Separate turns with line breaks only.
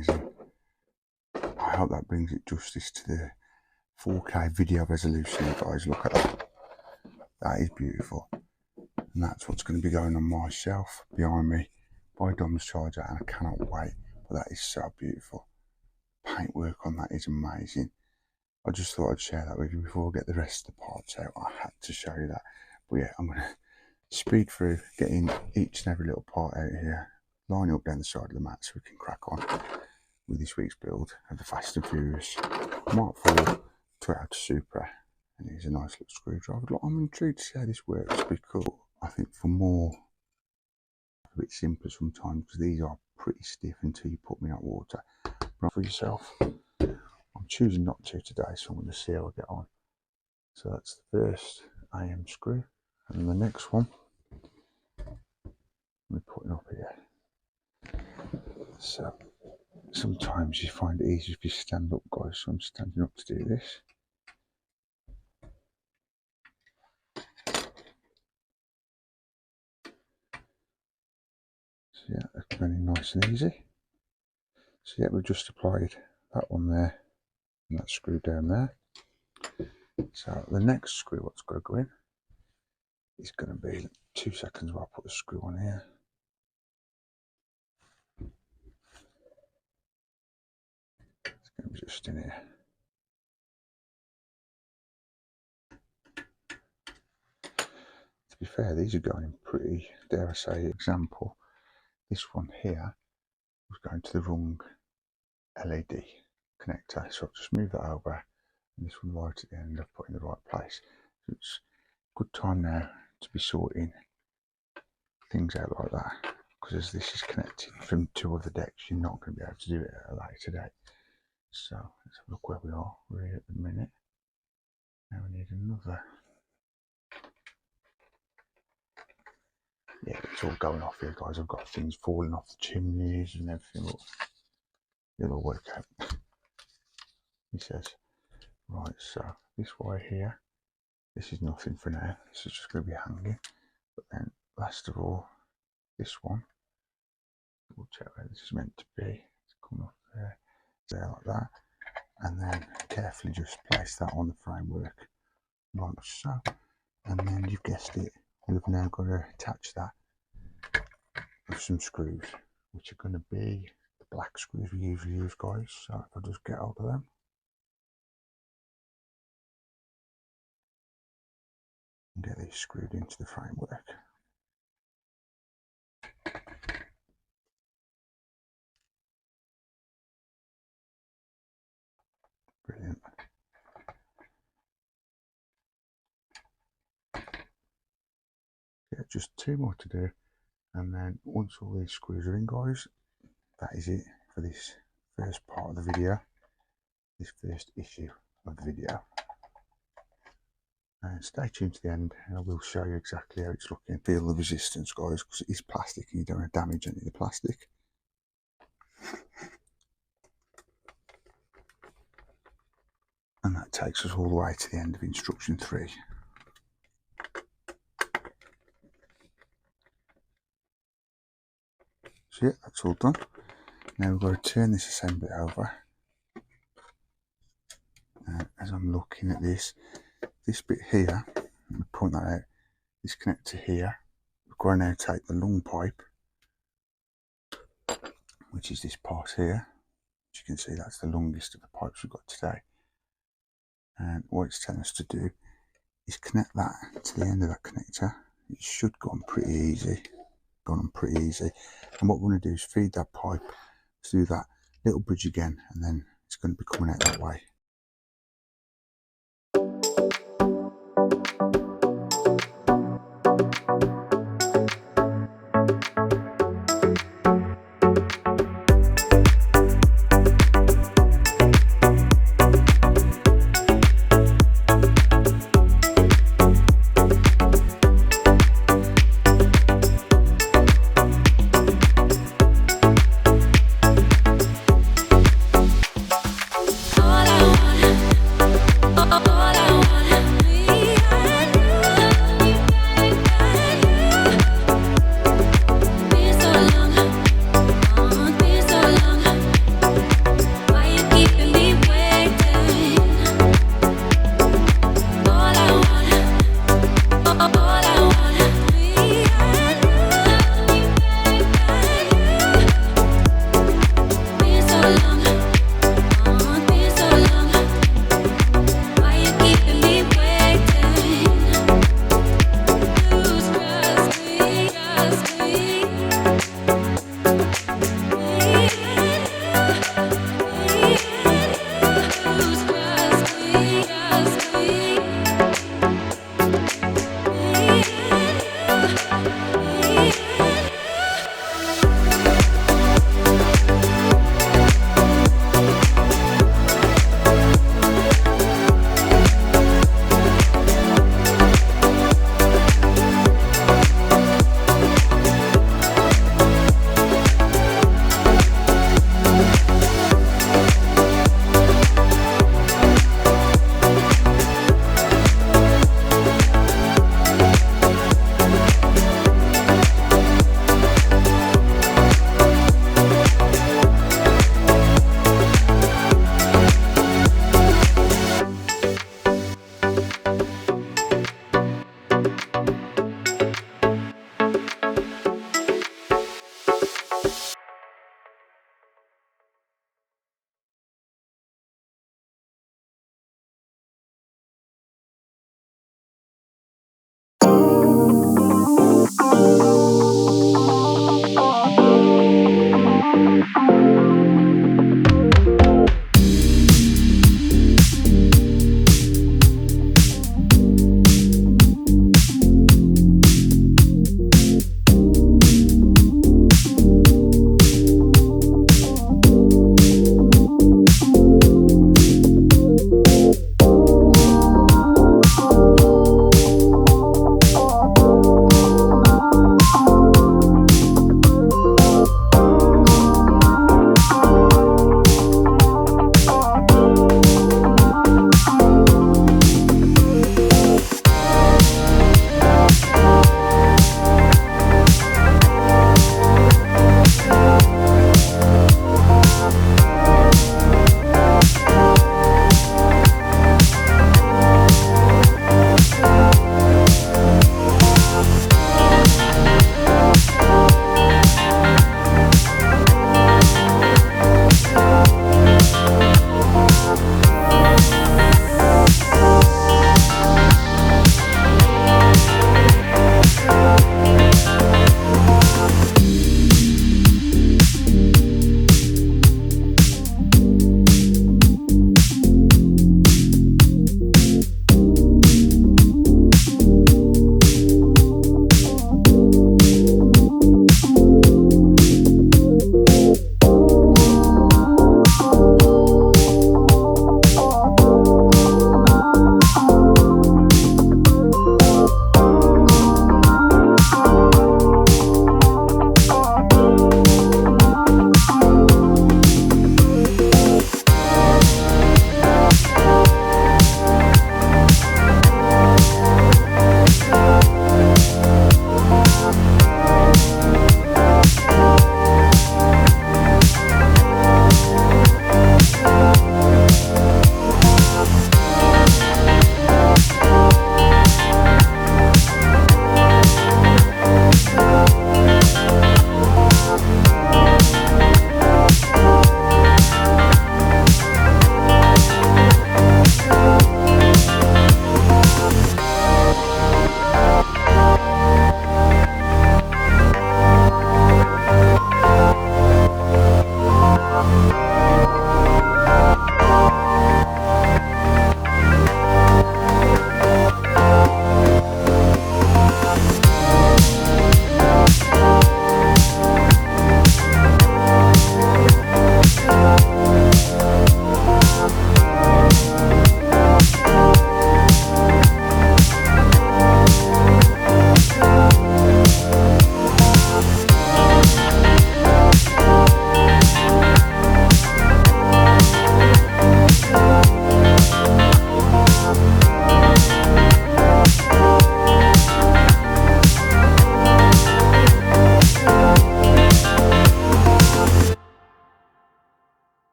amazing. I hope that brings it justice to the 4K video resolution, you guys. Look at that. That is beautiful. And that's what's going to be going on my shelf behind me by Dom's Charger, and I cannot wait. But that is so beautiful. Paintwork on that is amazing. I just thought I'd share that with you before I get the rest of the parts out. I had to show you that. But yeah, I'm going to speed through getting each and every little part out here, lining up down the side of the mat so we can crack on with this week's build of the Fast and Furious Mark IV Toyota Supra. And here's a nice little screwdriver. Look, I'm intrigued to see how this works, because I think for more, a bit simpler sometimes, because these are pretty stiff until you put them in hot water. But for yourself, I'm choosing not to today, so I'm going to see how I get on. So that's the first AM screw, and the next one we're putting up here. So sometimes you find it easier if you stand up, guys, so I'm standing up to do this. So yeah, that's very nice and easy. So yeah, we've just applied that one there and that screw down there. So the next screw what's going to go in is going to be 2 seconds while I put the screw on here. It's going to be just in here. To be fair, these are going in pretty, dare I say, example, this one here was going to the wrong LED connector, so I'll just move that over, and this one right at the end I've put in the right place. So it's a good time now to be sorting things out like that, because as this is connected from 2 other decks, you're not going to be able to do it at a later date. So let's have a look where we are. We're here at the minute. Now we need another. Yeah, it's all going off here, guys. I've got things falling off the chimneys and everything. Look, it'll all work out. He says, right, so this wire here, this is nothing for now. This is just going to be hanging. But then, last of all, this one, we'll check where this is meant to be. It's coming off there, like that. And then carefully just place that on the framework, like so. And then you've guessed it, we've now got to attach that with some screws, which are going to be the black screws we usually use, guys. So if I just get hold of them and get these screwed into the framework. Brilliant. Yeah, just 2 more to do, and then once all these screws are in, guys, that is it for this first part of the video, this first issue of the video. And stay tuned to the end, and I will show you exactly how it's looking. Feel the resistance, guys, because it is plastic and you don't want to damage any of the plastic. And that takes us all the way to the end of instruction 3. So yeah, that's all done. Now we've got to turn this assembly over. As I'm looking at this bit here, let me point that out, this connector here, we're going to now take the long pipe, which is this part here. As you can see, that's the longest of the pipes we've got today. And what it's telling us to do is connect that to the end of that connector. It should go on pretty easy. And what we're going to do is feed that pipe through that little bridge again, and then it's going to be coming out that way.